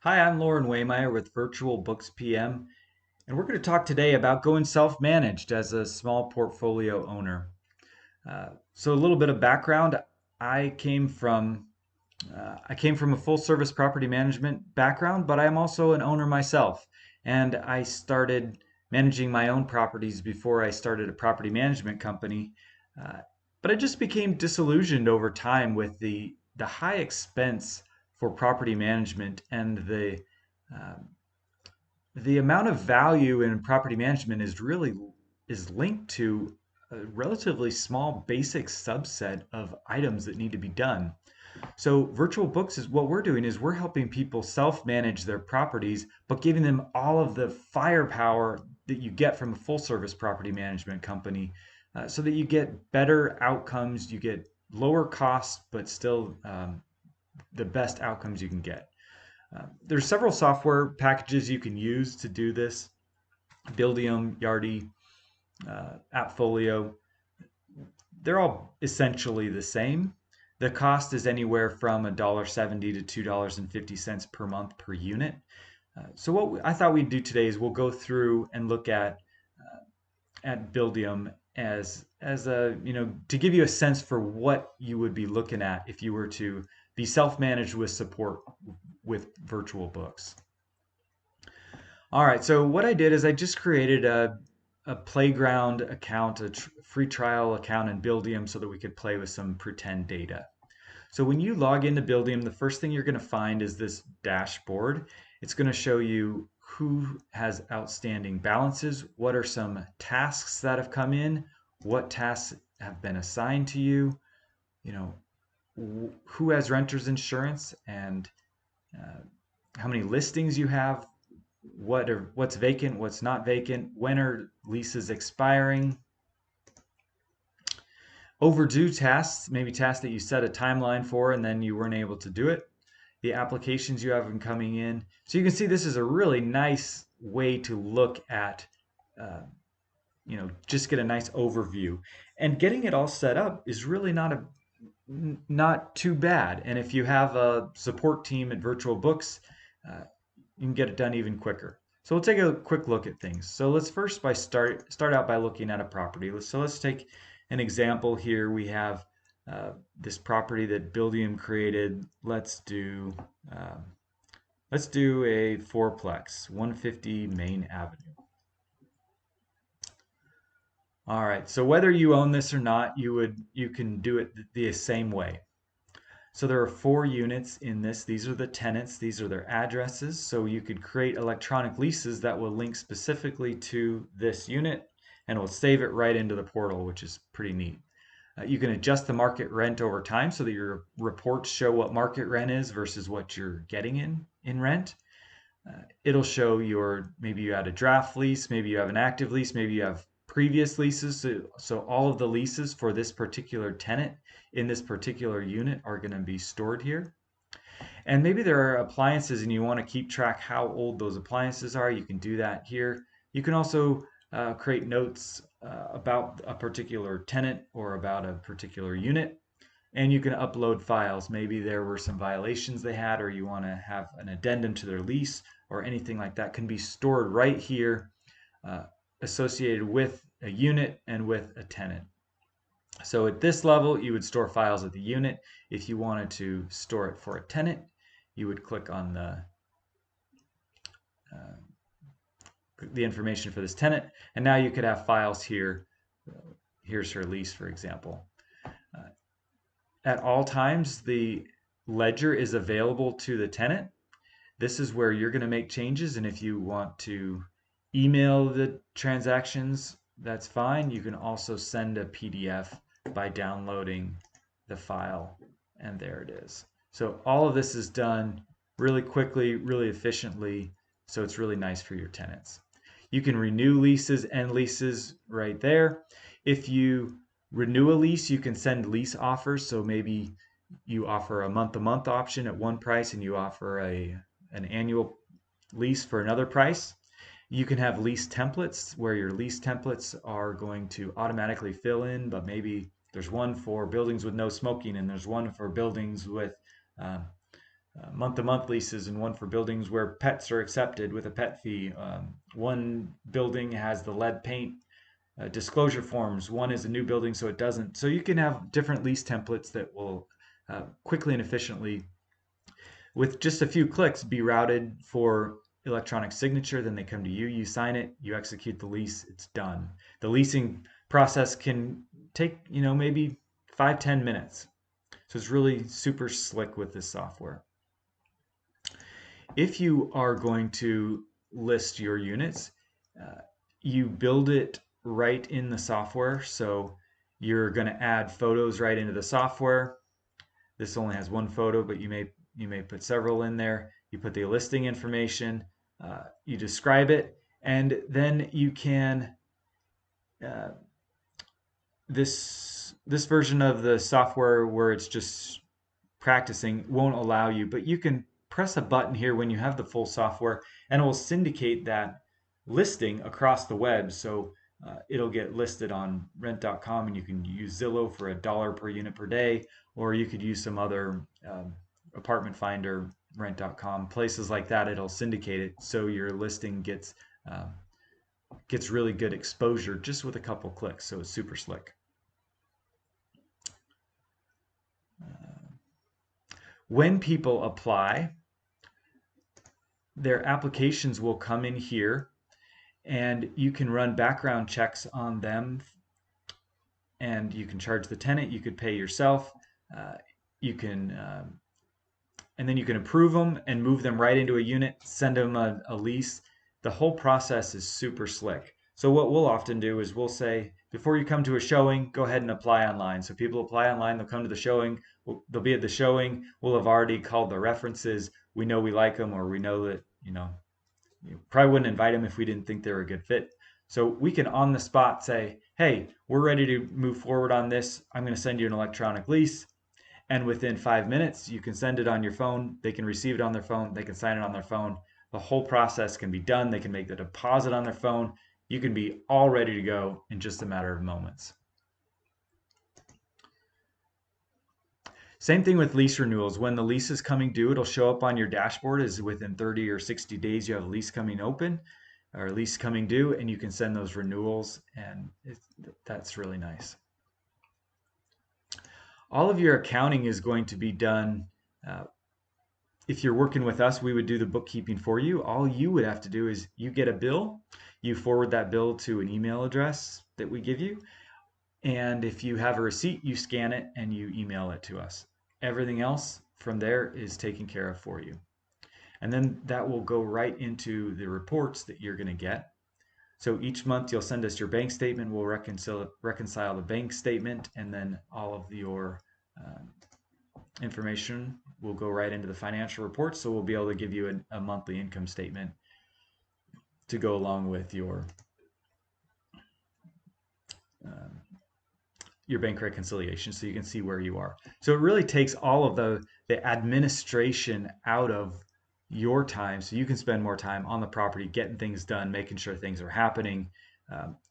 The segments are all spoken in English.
Hi, I'm Lauren Waymeyer with Virtual Books PM, and we're going to talk today about going self-managed as a small portfolio owner. So a little bit of background: I came from I came from a full-service property management background, but I'm also an owner myself, and I started managing my own properties before I started a property management company. Uh, but I just became disillusioned over time with the high expense for property management and um, the amount of value in property management is linked to a relatively small basic subset of items that need to be done. So virtual books is what we're doing is we're helping people self-manage their properties, but giving them all of the firepower that you get from a full service property management company, so that you get better outcomes, you get lower costs, but still the best outcomes you can get. There's several software packages you can use to do this. Buildium, Yardi, Appfolio, they're all essentially the same. The cost is anywhere from $1.70 to $2.50 per month per unit. So I thought we'd do today is we'll go through and look at Buildium as a to give you a sense for what you would be looking at if you were to be self-managed with support with virtual books. All right, so what I did is I just created a playground account, a free trial account in Buildium so that we could play with some pretend data. So when you log into Buildium, the first thing you're going to find is this dashboard. It's going to show you who has outstanding balances, what are some tasks that have come in, what tasks have been assigned to you, you know, who has renter's insurance, and uh, how many listings you have, what's vacant, what's not vacant, when are leases expiring, overdue tasks, maybe tasks that you set a timeline for and then you weren't able to do it, the applications you have been coming in. So you can see this is a really nice way to look at, uh, just get a nice overview. And getting it all set up is really not too bad. And if you have a support team at Virtual Books, uh, you can get it done even quicker. So we'll take a quick look at things. So let's first start out by looking at a property. So let's take an example here. We have this property that Buildium created. Um, let's do a fourplex, 150 Main Avenue. All right. So whether you own this or not, you can do it the same way. So there are 4 units in this. These are the tenants, these are their addresses. So you could create electronic leases that will link specifically to this unit and will save it right into the portal, which is pretty neat. You can adjust the market rent over time so that your reports show what market rent is versus what you're getting in rent. It'll show maybe you had a draft lease, maybe you have an active lease, maybe you have previous leases. So all of the leases for this particular tenant in this particular unit are going to be stored here. And maybe there are appliances and you want to keep track how old those appliances are. You can do that here. You can also create notes about a particular tenant or about a particular unit. And you can upload files. Maybe there were some violations they had, or you want to have an addendum to their lease, or anything like that can be stored right here, uh, associated with a unit and with a tenant. So at this level, you would store files at the unit. If you wanted to store it for a tenant, you would click on the information for this tenant, and now you could have files here. Here's her lease, for example. Uh, at all times, the ledger is available to the tenant. This is where you're going to make changes, and if you want to email the transactions, that's fine. You can also send a PDF by downloading the file, and there it is. So all of this is done really quickly, really efficiently, so it's really nice for your tenants. You can renew leases, end leases right there. If you renew a lease, you can send lease offers. So maybe you offer a month-to-month option at one price and you offer an annual lease for another price. You can have lease templates where your lease templates are going to automatically fill in, but maybe there's one for buildings with no smoking and there's one for buildings with um, month-to-month leases and one for buildings where pets are accepted with a pet fee. One building has the lead paint disclosure forms. One is a new building, so it doesn't. So you can have different lease templates that will quickly and efficiently, with just a few clicks, be routed for electronic signature. Then they come to you, you sign it, you execute the lease, it's done. The leasing process can take, maybe 5-10 minutes. So it's really super slick with this software. If you are going to list your units, uh, you build it right in the software. So you're going to add photos right into the software. This only has one photo, but you may put several in there. You put the listing information, you describe it, and then you can uh, this version of the software where it's just practicing won't allow you, but you can press a button here when you have the full software and it will syndicate that listing across the web. So it'll get listed on rent.com and you can use Zillow for $1 per unit per day, or you could use some other apartment finder, rent.com, places like that. It'll syndicate it so your listing gets really good exposure just with a couple clicks. So it's super slick. When people apply, their applications will come in here and you can run background checks on them, and you can charge the tenant, you could pay yourself, uh, you can and then you can approve them and move them right into a unit, send them a lease. The whole process is super slick. So what we'll often do is we'll say, before you come to a showing, go ahead and apply online. So people apply online, they'll come to the showing, they'll be at the showing, we'll have already called the references, we know we like them, or we know that, you probably wouldn't invite them if we didn't think they were a good fit. So we can on the spot say, hey, we're ready to move forward on this. I'm going to send you an electronic lease. And within 5 minutes, you can send it on your phone. They can receive it on their phone. They can sign it on their phone. The whole process can be done. They can make the deposit on their phone. You can be all ready to go in just a matter of moments. Same thing with lease renewals. When the lease is coming due, it'll show up on your dashboard as within 30 or 60 days you have a lease coming open or a lease coming due, and you can send those renewals, and that's really nice. All of your accounting is going to be done. Uh, if you're working with us, we would do the bookkeeping for you. All you would have to do is you get a bill, you forward that bill to an email address that we give you. And if you have a receipt, you scan it and you email it to us. Everything else from there is taken care of for you. And then that will go right into the reports that you're going to get. So each month you'll send us your bank statement. We'll reconcile the bank statement, and then all of your information will go right into the financial report. So we'll be able to give you a monthly income statement to go along with um, your bank reconciliation, so you can see where you are. So it really takes all of the administration out of your time, so you can spend more time on the property, getting things done, making sure things are happening.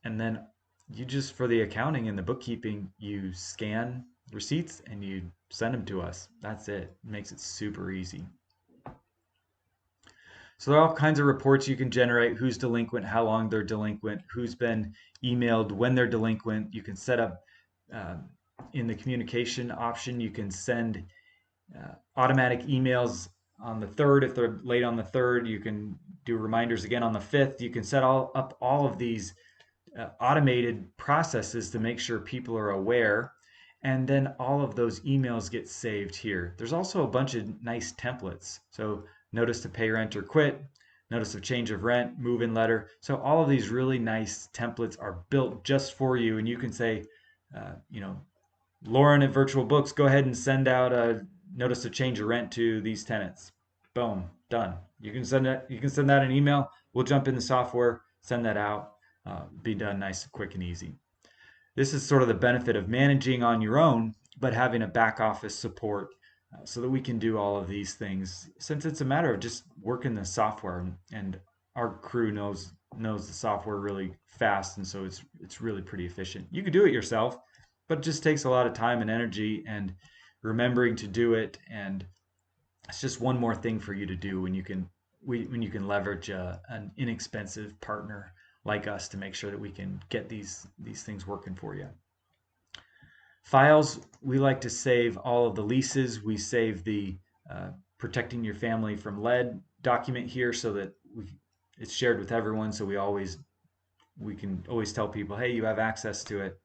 And then you just, for the accounting and the bookkeeping, you scan receipts and you send them to us. That's it. It makes it super easy. So there are all kinds of reports you can generate: who's delinquent, how long they're delinquent, who's been emailed when they're delinquent. You can set up in the communication option, you can send automatic emails on the 3rd. If they're late on the 3rd, you can do reminders again on the 5th. You can set up all of these automated processes to make sure people are aware. And then all of those emails get saved here. There's also a bunch of nice templates. So notice to pay rent or quit, notice of change of rent, move-in letter. So all of these really nice templates are built just for you. And you can say, Lauren at Virtual Books, go ahead and send out a notice of change of rent to these tenants. Boom, done. You can send that an email. We'll jump in the software, send that out. Be done nice, quick, and easy. This is sort of the benefit of managing on your own, but having a back office support so that we can do all of these things. Since it's a matter of just working the software, and our crew knows the software really fast, and so it's really pretty efficient. You could do it yourself, but it just takes a lot of time and energy and remembering to do it, and It's just one more thing for you to do when you can leverage an inexpensive partner like us to make sure that we can get these things working for you. Files, we like to save all of the leases. We save the uh, protecting your family from lead document here so that it's shared with everyone. So we can always tell people, hey, you have access to it.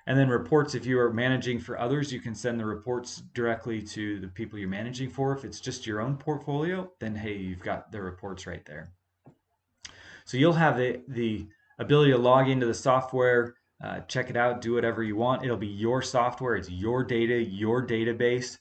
And then reports, if you are managing for others, you can send the reports directly to the people you're managing for. If it's just your own portfolio, then hey, you've got the reports right there. So you'll have the ability to log into the software, check it out, do whatever you want. It'll be your software, it's your data, your database.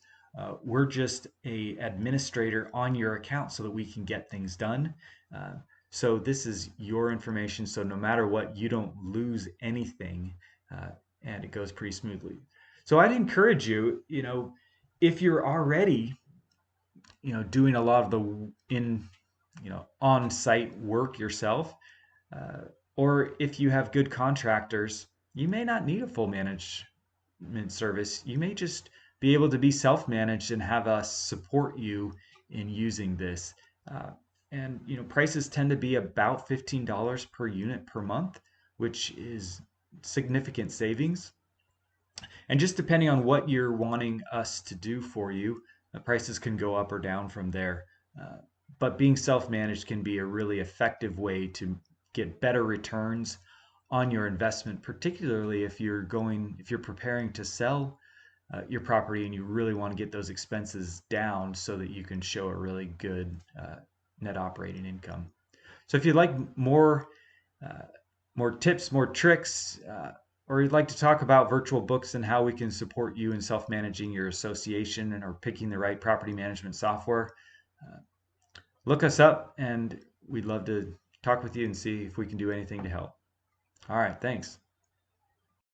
We're just a administrator on your account so that we can get things done. Uh, so this is your information. So no matter what, you don't lose anything, uh, and it goes pretty smoothly. So I'd encourage you, if you're already, doing a lot of the on-site work yourself, uh, or if you have good contractors, you may not need a full management service. You may just be able to be self-managed and have us support you in using this. Uh, and prices tend to be about $15 per unit per month, which is significant savings. And just depending on what you're wanting us to do for you, the prices can go up or down from there. Uh, but being self-managed can be a really effective way to get better returns on your investment, particularly if you're preparing to sell your property and you really want to get those expenses down so that you can show a really good net operating income. So if you'd like uh, more tips, more tricks, or you'd like to talk about virtual books and how we can support you in self-managing your association and or picking the right property management software, uh, look us up and we'd love to talk with you and see if we can do anything to help. All right, thanks.